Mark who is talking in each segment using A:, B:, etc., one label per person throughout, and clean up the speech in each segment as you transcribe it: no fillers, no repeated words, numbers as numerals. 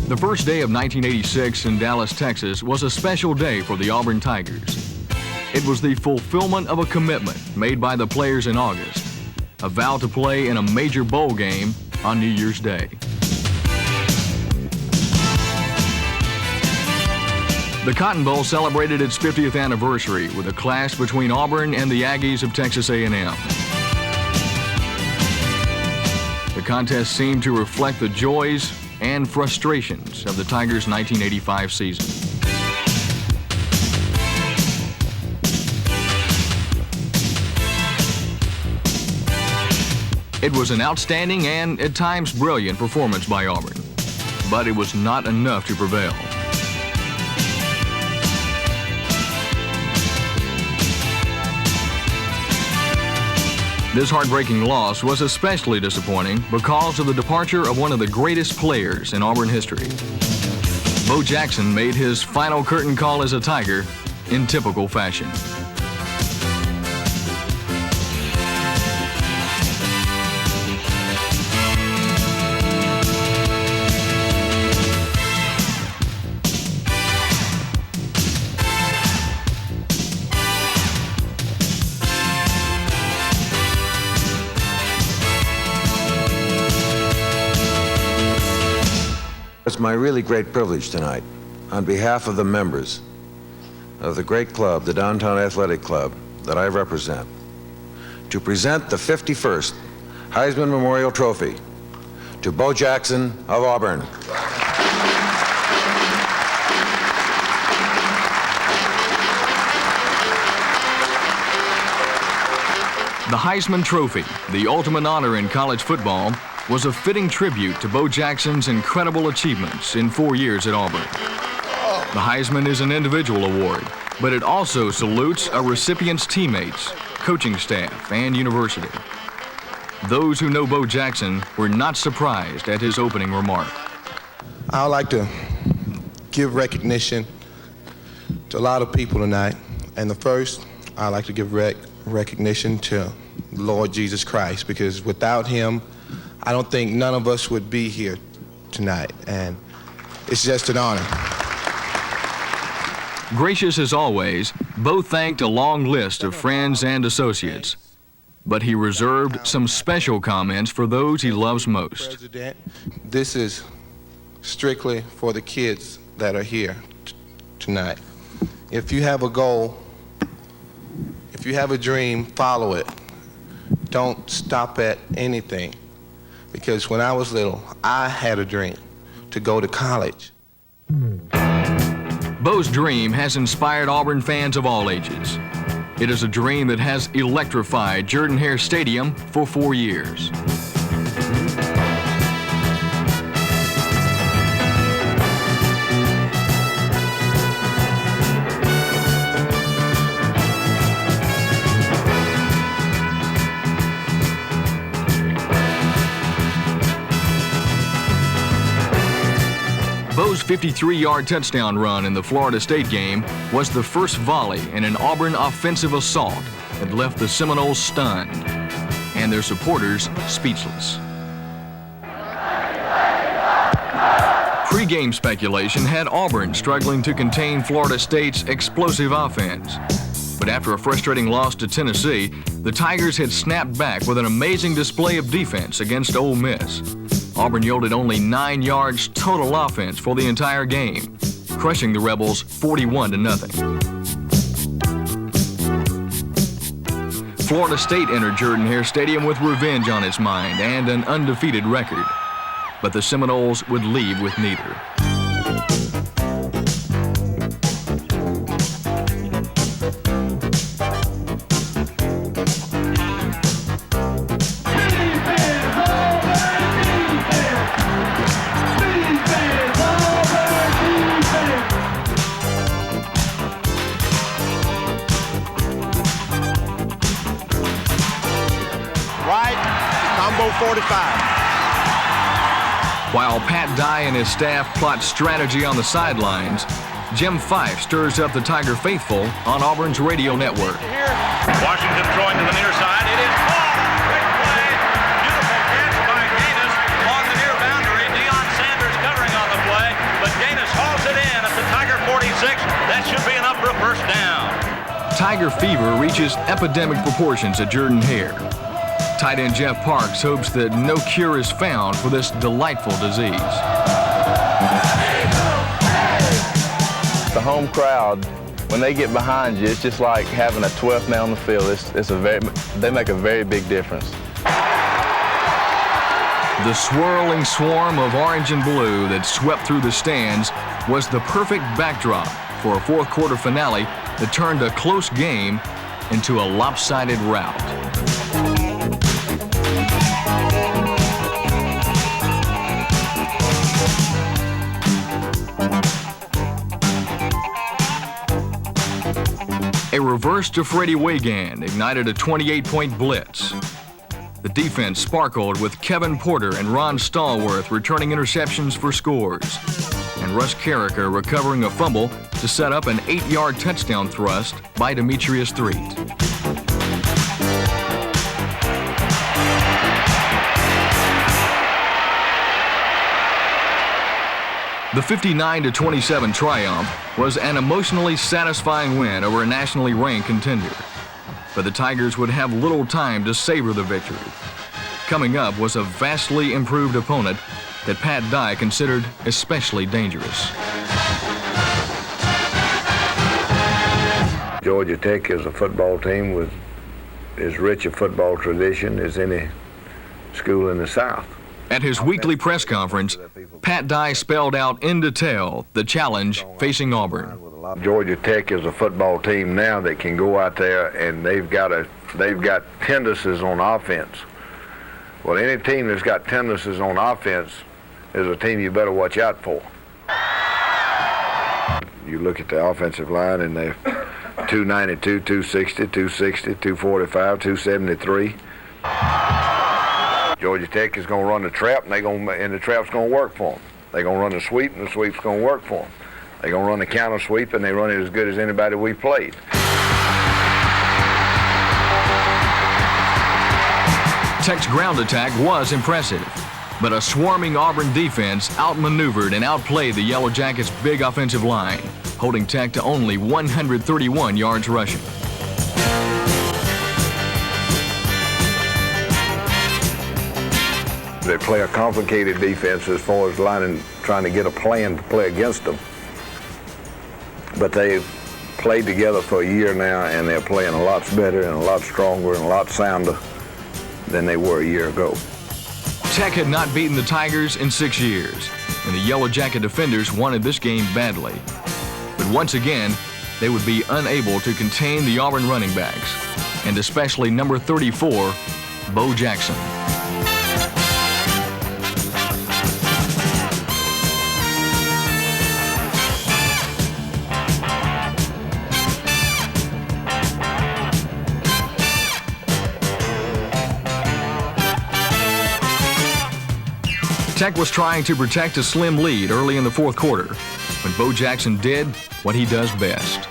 A: The first day of 1986 in Dallas, Texas was a special day for the Auburn Tigers. It was the fulfillment of a commitment made by the players in August, a vow to play in a major bowl game on New Year's Day. The Cotton Bowl celebrated its 50th anniversary with a clash between Auburn and the Aggies of Texas A&M. The contest seemed to reflect the joys and frustrations of the Tigers' 1985 season. It was an outstanding and, at times, brilliant performance by Auburn, but it was not enough to prevail. This heartbreaking loss was especially disappointing because of the departure of one of the greatest players in Auburn history. Bo Jackson made his final curtain call as a Tiger in typical fashion.
B: It's my really great privilege tonight, on behalf of the members of the great club, the Downtown Athletic Club, that I represent, to present the 51st Heisman Memorial Trophy to Bo Jackson of Auburn.
A: The Heisman Trophy, the ultimate honor in college football, was a fitting tribute to Bo Jackson's incredible achievements in 4 years at Auburn. The Heisman is an individual award, but it also salutes a recipient's teammates, coaching staff, and university. Those who know Bo Jackson were not surprised at his opening remark.
C: I would like to give recognition to a lot of people tonight, and the first, I'd like to give recognition to the Lord Jesus Christ, because without him, I don't think none of us would be here tonight, and it's just an honor.
A: Gracious as always, Bo thanked a long list of friends and associates, but he reserved some special comments for those he loves most.
C: President, this is strictly for the kids that are here tonight. If you have a goal, if you have a dream, follow it. Don't stop at anything. Because when I was little, I had a dream to go to college.
A: Bo's dream has inspired Auburn fans of all ages. It is a dream that has electrified Jordan-Hare Stadium for 4 years. Bo's 53-yard touchdown run in the Florida State game was the first volley in an Auburn offensive assault that left the Seminoles stunned and their supporters speechless. Pre-game speculation had Auburn struggling to contain Florida State's explosive offense. But after a frustrating loss to Tennessee, the Tigers had snapped back with an amazing display of defense against Ole Miss. Auburn yielded only 9 yards total offense for the entire game, crushing the Rebels 41-0. Florida State entered Jordan-Hare Stadium with revenge on its mind and an undefeated record, but the Seminoles would leave with neither.
C: Combo 45.
A: While Pat Dye and his staff plot strategy on the sidelines, Jim Fife stirs up the Tiger faithful on Auburn's radio network.
D: Washington throwing to the near side. It is caught. Great play. Beautiful catch by Davis along the near boundary. Deion Sanders covering on the play.
A: Tiger fever reaches epidemic proportions at Jordan-Hare. Tight end Jeff Parks hopes that no cure is found for this delightful disease.
E: The home crowd, when they get behind you, it's just like having a 12th man on the field. They make a very big difference.
A: The swirling swarm of orange and blue that swept through the stands was the perfect backdrop for a fourth quarter finale that turned a close game into a lopsided rout. A reverse to Freddie Wagan ignited a 28-point blitz. The defense sparkled with Kevin Porter and Ron Stallworth returning interceptions for scores, and Russ Carricker recovering a fumble to set up an 8-yard touchdown thrust by Demetrius Threet. The 59-27 triumph was an emotionally satisfying win over a nationally ranked contender. But the Tigers would have little time to savor the victory. Coming up was a vastly improved opponent that Pat Dye considered especially dangerous.
F: Georgia Tech is a football team with as rich a football tradition as any school in the South.
A: At his weekly press conference, Pat Dye spelled out in detail the challenge facing Auburn.
F: Georgia Tech is a football team now that can go out there and they've got tendencies on offense. Well, any team that's got tendencies on offense is a team you better watch out for. You look at the offensive line and they're 292, 260, 260, 245, 273. Georgia Tech is going to run the trap, and the trap's going to work for them. They're going to run the sweep, and the sweep's going to work for them. They're going to run the counter sweep, and they run it as good as anybody we've played.
A: Tech's ground attack was impressive, but a swarming Auburn defense outmaneuvered and outplayed the Yellow Jackets' big offensive line, holding Tech to only 131 yards rushing.
F: They play a complicated defense as far as trying to get a plan to play against them. But they've played together for a year now, and they're playing a lot better and a lot stronger and a lot sounder than they were a year ago.
A: Tech had not beaten the Tigers in 6 years, and the Yellow Jacket defenders wanted this game badly. But once again, they would be unable to contain the Auburn running backs, and especially number 34, Bo Jackson. Tech was trying to protect a slim lead early in the fourth quarter when Bo Jackson did what he does best.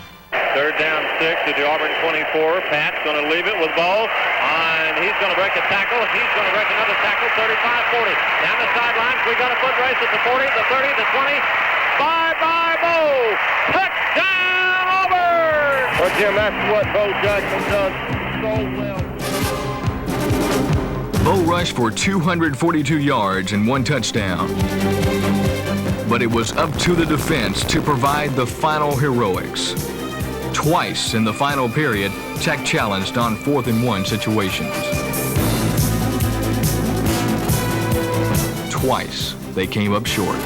D: Third down 6 at the Auburn 24. Pat's going to leave it with Bo, and he's going to break a tackle. He's going to break another tackle, 35-40. Down the sidelines, we got a foot race at the 40, the 30, the 20. Bye-bye, Bo! Touchdown, Auburn!
G: Well, Jim, that's what Bo Jackson does so well.
A: Bo rushed for 242 yards and 1 touchdown. But it was up to the defense to provide the final heroics. Twice in the final period, Tech challenged on 4th and 1 situations. Twice, they came up short.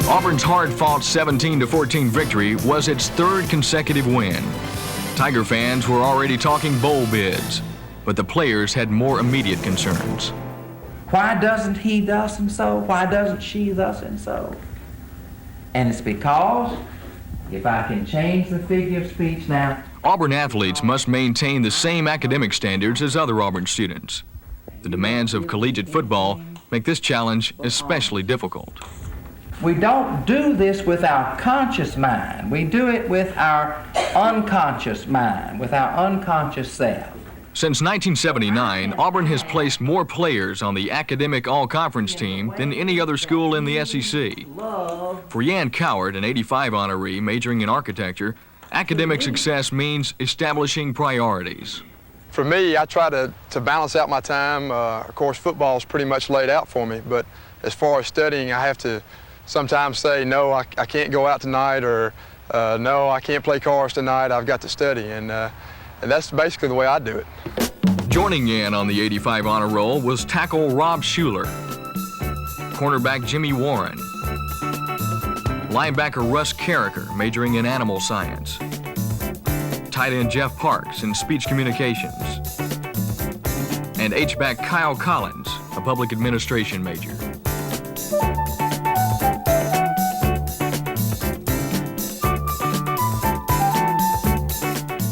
A: Auburn's hard-fought 17-14 victory was its 3rd consecutive win. Tiger fans were already talking bowl bids, but the players had more immediate concerns.
H: Why doesn't he thus and so? Why doesn't she thus and so? And it's because, if I can change the figure of speech now...
A: Auburn athletes must maintain the same academic standards as other Auburn students. The demands of collegiate football make this challenge especially difficult.
H: We don't do this with our conscious mind. We do it with our unconscious mind, with our unconscious self.
A: Since 1979, Auburn has placed more players on the academic all-conference team than any other school in the SEC. For Yan Coward, an 85 honoree majoring in architecture, academic success means establishing priorities.
I: For me, I try to balance out my time. Of course, football is pretty much laid out for me, but as far as studying, I have to sometimes say, no, I can't go out tonight, or no, I can't play cards tonight, I've got to study, and that's basically the way I do it.
A: Joining Yan on the 85 honor roll was tackle Rob Schuler, cornerback Jimmy Warren, linebacker Russ Carricker, majoring in animal science, tight end Jeff Parks in speech communications, and H-back Kyle Collins, a public administration major.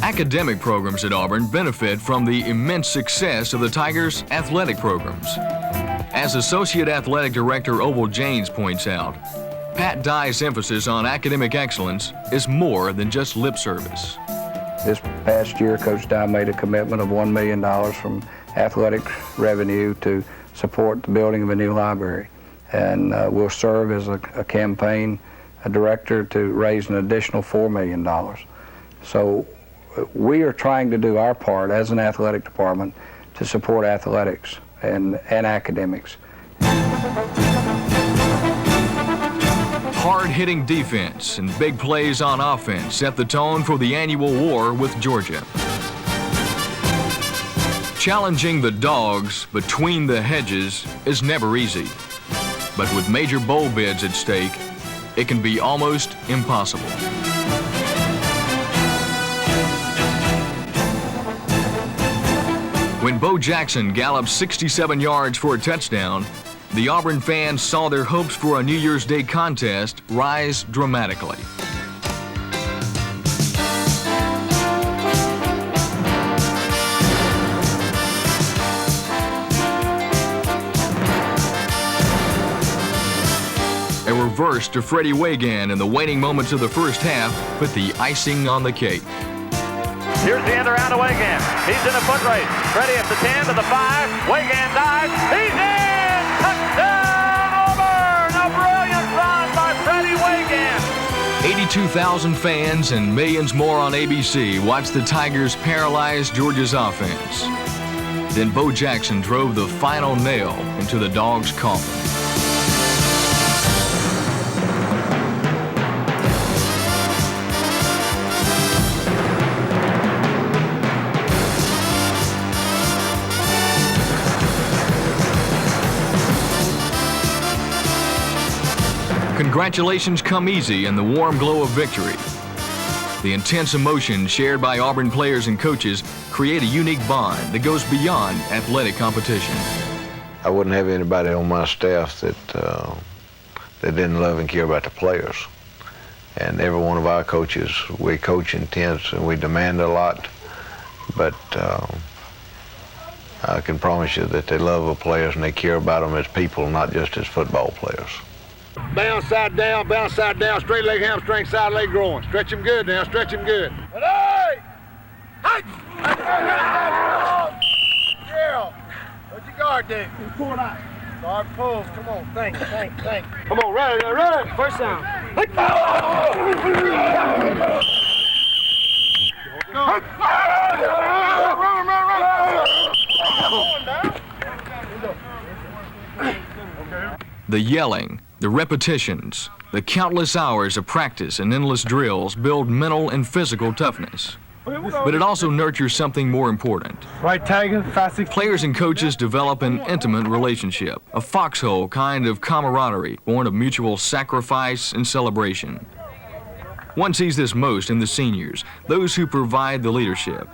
A: Academic programs at Auburn benefit from the immense success of the Tigers' athletic programs. As Associate Athletic Director Oval Janes points out, Pat Dye's emphasis on academic excellence is more than just lip service.
J: This past year, Coach Dye made a commitment of $1 million from athletic revenue to support the building of a new library. And we'll serve as a campaign director to raise an additional $4 million. So we are trying to do our part as an athletic department to support athletics and academics.
A: Hard-hitting defense and big plays on offense set the tone for the annual war with Georgia. Challenging the dogs between the hedges is never easy, but with major bowl bids at stake, it can be almost impossible. When Bo Jackson galloped 67 yards for a touchdown, the Auburn fans saw their hopes for a New Year's Day contest rise dramatically. A reverse to Freddie Wagan in the waning moments of the first half put the icing on the cake.
D: Here's the end around to Wagan. He's in a foot race. Freddie at the 10 to the 5. Wagan dives. He's in! Touchdown, Auburn! A brilliant run by Freddie Wagan.
A: 82,000 fans and millions more on ABC watched the Tigers paralyze Georgia's offense. Then Bo Jackson drove the final nail into the Dogs' coffin. Congratulations come easy in the warm glow of victory. The intense emotion shared by Auburn players and coaches create a unique bond that goes beyond athletic competition.
F: I wouldn't have anybody on my staff that didn't love and care about the players. And every one of our coaches, we coach intense and we demand a lot, but I can promise you that they love the players and they care about them as people, not just as football players.
G: Bounce side down, straight leg hamstring, side leg groin. Stretch him good now, stretch him good. Hey! Hey! Yeah! What's your guard do? Pull it out. Guard pulls, come on, think. Come on, ready. First down.
A: The yelling, the repetitions, the countless hours of practice and endless drills build mental and physical toughness. But it also nurtures something more important.
G: Right, Tiger, fast.
A: Players and coaches develop an intimate relationship, a foxhole kind of camaraderie born of mutual sacrifice and celebration. One sees this most in the seniors, those who provide the leadership.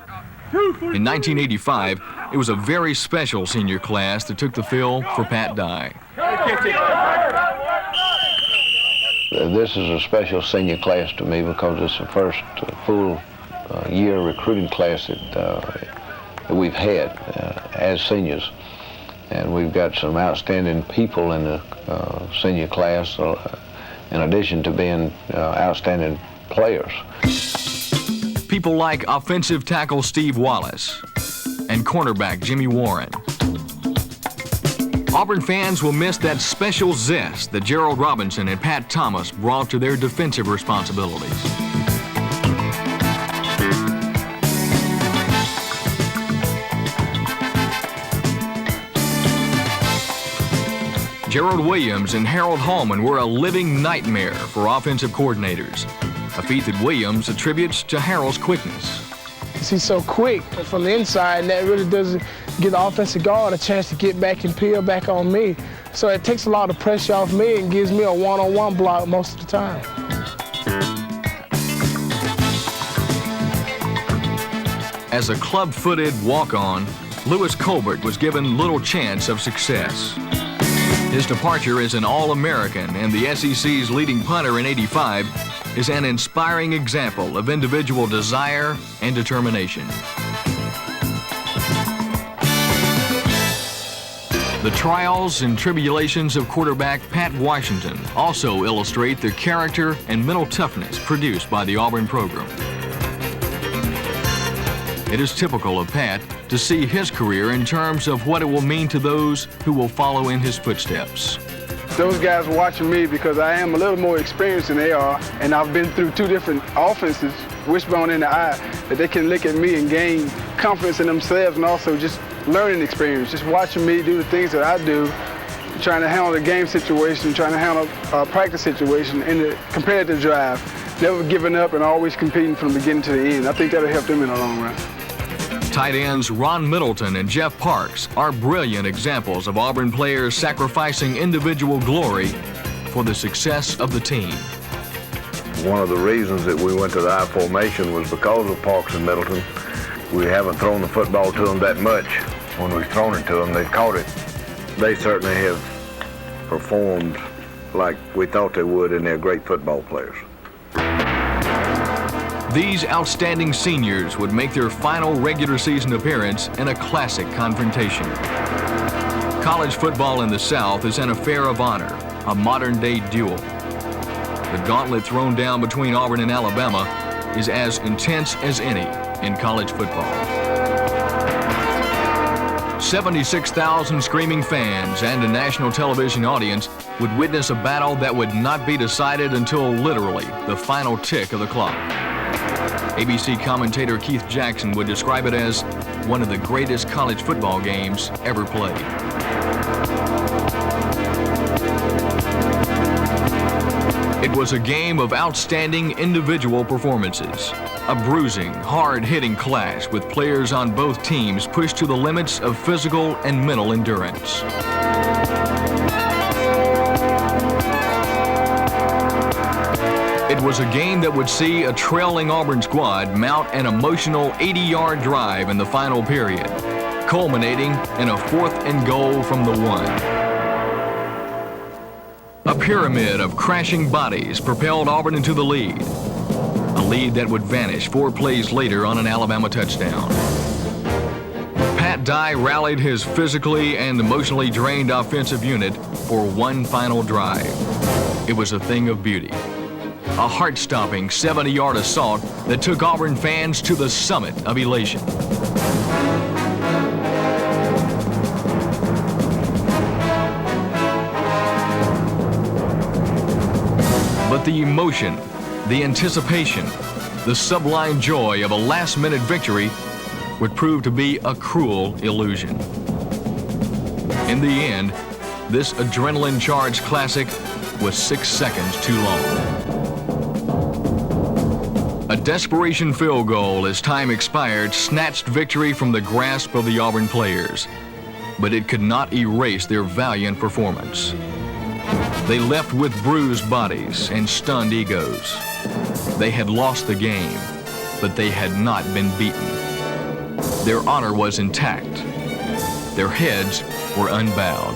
A: In 1985, it was a very special senior class that took the field for Pat Dye.
F: This is a special senior class to me because it's the first full year recruiting class that we've had as seniors. And we've got some outstanding people in the senior class in addition to being outstanding players.
A: People like offensive tackle Steve Wallace and cornerback Jimmy Warren. Auburn fans will miss that special zest that Gerald Robinson and Pat Thomas brought to their defensive responsibilities. Gerald Williams and Harold Hallman were a living nightmare for offensive coordinators, a feat that Williams attributes to Harold's quickness.
K: He's so quick from the inside, and that really doesn't give the offensive guard a chance to get back and peel back on me. So it takes a lot of pressure off me and gives me a one-on-one block most of the time.
A: As a club-footed walk-on, Lewis Colbert was given little chance of success. His departure as an All-American and the SEC's leading punter in '85 is an inspiring example of individual desire and determination. The trials and tribulations of quarterback Pat Washington also illustrate the character and mental toughness produced by the Auburn program. It is typical of Pat to see his career in terms of what it will mean to those who will follow in his footsteps.
K: Those guys are watching me because I am a little more experienced than they are, and I've been through two different offenses, wishbone in the eye, that they can look at me and gain confidence in themselves and also just learning experience, just watching me do the things that I do, trying to handle the game situation, trying to handle a practice situation in the competitive drive, never giving up and always competing from the beginning to the end. I think that'll help them in the long run.
A: Tight ends Ron Middleton and Jeff Parks are brilliant examples of Auburn players sacrificing individual glory for the success of the team.
F: One of the reasons that we went to the I formation was because of Parks and Middleton. We haven't thrown the football to them that much. When we've thrown it to them, they've caught it. They certainly have performed like we thought they would, and they're great football players.
A: These outstanding seniors would make their final regular season appearance in a classic confrontation. College football in the South is an affair of honor, a modern-day duel. The gauntlet thrown down between Auburn and Alabama is as intense as any in college football. 76,000 screaming fans and a national television audience would witness a battle that would not be decided until literally the final tick of the clock. ABC commentator Keith Jackson would describe it as one of the greatest college football games ever played. It was a game of outstanding individual performances, a bruising, hard-hitting clash with players on both teams pushed to the limits of physical and mental endurance. It was a game that would see a trailing Auburn squad mount an emotional 80-yard drive in the final period, culminating in a 4th and goal from the 1. A pyramid of crashing bodies propelled Auburn into the lead, a lead that would vanish 4 plays later on an Alabama touchdown. Pat Dye rallied his physically and emotionally drained offensive unit for one final drive. It was a thing of beauty. A heart-stopping 70-yard assault that took Auburn fans to the summit of elation. But the emotion, the anticipation, the sublime joy of a last-minute victory would prove to be a cruel illusion. In the end, this adrenaline-charged classic was 6 seconds too long. A desperation field goal as time expired snatched victory from the grasp of the Auburn players, but it could not erase their valiant performance. They left with bruised bodies and stunned egos. They had lost the game, but they had not been beaten. Their honor was intact. Their heads were unbowed.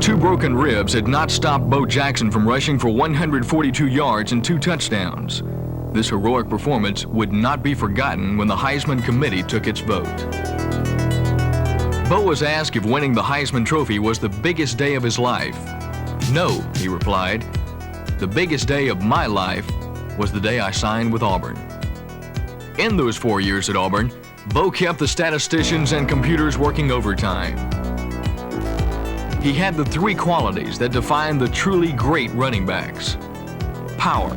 A: Two broken ribs had not stopped Bo Jackson from rushing for 142 yards and 2 touchdowns. This heroic performance would not be forgotten when the Heisman Committee took its vote. Bo was asked if winning the Heisman Trophy was the biggest day of his life. No, he replied. The biggest day of my life was the day I signed with Auburn. In those 4 years at Auburn, Bo kept the statisticians and computers working overtime. He had the three qualities that define the truly great running backs: power,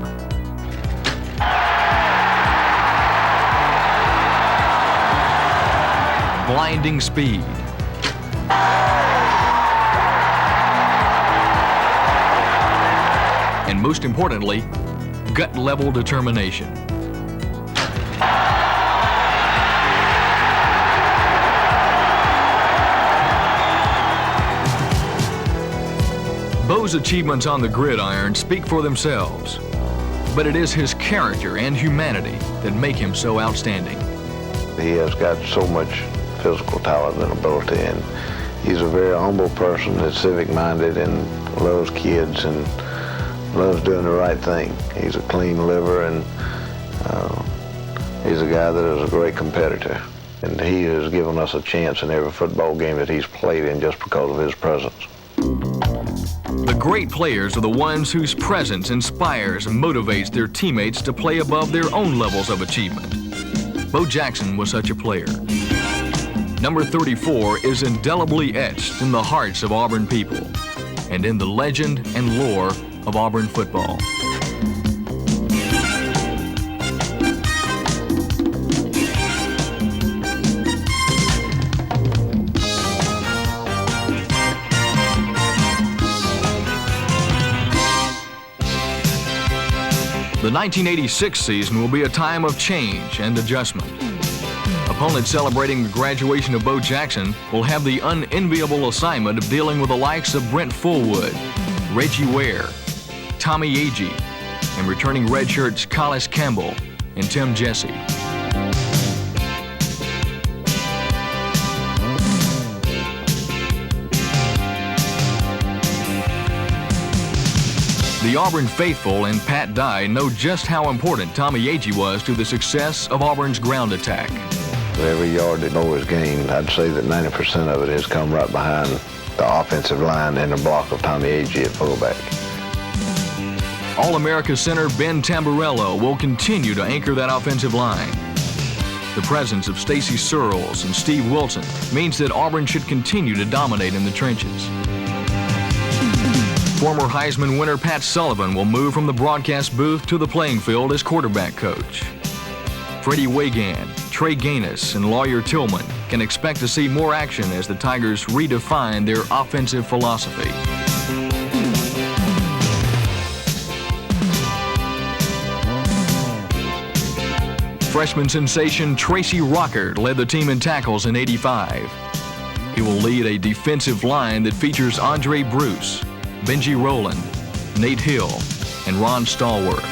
A: blinding speed, and most importantly, gut-level determination. Bo's achievements on the gridiron speak for themselves, but it is his character and humanity that make him so outstanding.
F: He has got so much physical talent and ability, and he's a very humble person that's civic-minded and loves kids and loves doing the right thing. He's a clean liver, and he's a guy that is a great competitor. And he has given us a chance in every football game that he's played in just because of his presence.
A: The great players are the ones whose presence inspires and motivates their teammates to play above their own levels of achievement. Bo Jackson was such a player. Number 34 is indelibly etched in the hearts of Auburn people and in the legend and lore of Auburn football. The 1986 season will be a time of change and adjustment. Opponents celebrating the graduation of Bo Jackson will have the unenviable assignment of dealing with the likes of Brent Fullwood, Reggie Ware, Tommy Agee, and returning redshirts Collis Campbell and Tim Jesse. The Auburn faithful and Pat Dye know just how important Tommy Agee was to the success of Auburn's ground attack.
F: Every yard that Bo has gained, I'd say that 90% of it has come right behind the offensive line and the block of Tommy Agee at fullback.
A: All-America center Ben Tamburello will continue to anchor that offensive line. The presence of Stacy Searles and Steve Wilson means that Auburn should continue to dominate in the trenches. Former Heisman winner Pat Sullivan will move from the broadcast booth to the playing field as quarterback coach. Freddie Wagan, Trey Gaines, and Lawyer Tillman can expect to see more action as the Tigers redefine their offensive philosophy. Freshman sensation Tracy Rockert led the team in tackles in '85. He will lead a defensive line that features Andre Bruce, Benji Rowland, Nate Hill, and Ron Stallworth.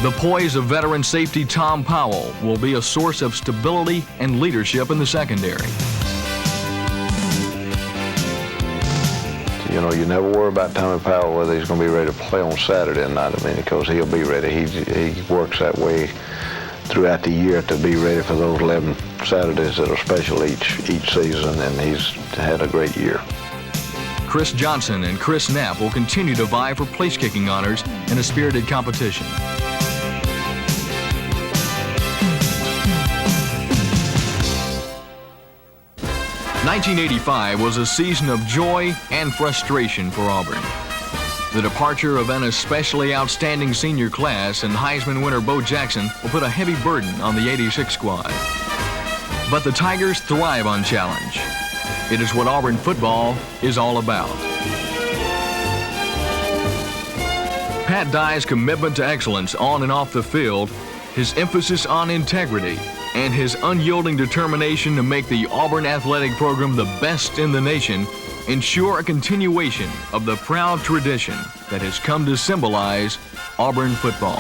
A: The poise of veteran safety Tom Powell will be a source of stability and leadership in the secondary.
F: You know, you never worry about Tommy Powell whether he's going to be ready to play on Saturday or not. I mean, because he'll be ready. He works that way throughout the year to be ready for those 11 Saturdays that are special each season, and he's had a great year.
A: Chris Johnson and Chris Knapp will continue to vie for place-kicking honors in a spirited competition. '85 was a season of joy and frustration for Auburn. The departure of an especially outstanding senior class and Heisman winner Bo Jackson will put a heavy burden on the '86 squad. But the Tigers thrive on challenge. It is what Auburn football is all about. Pat Dye's commitment to excellence on and off the field, his emphasis on integrity, and his unyielding determination to make the Auburn athletic program the best in the nation ensure a continuation of the proud tradition that has come to symbolize Auburn football.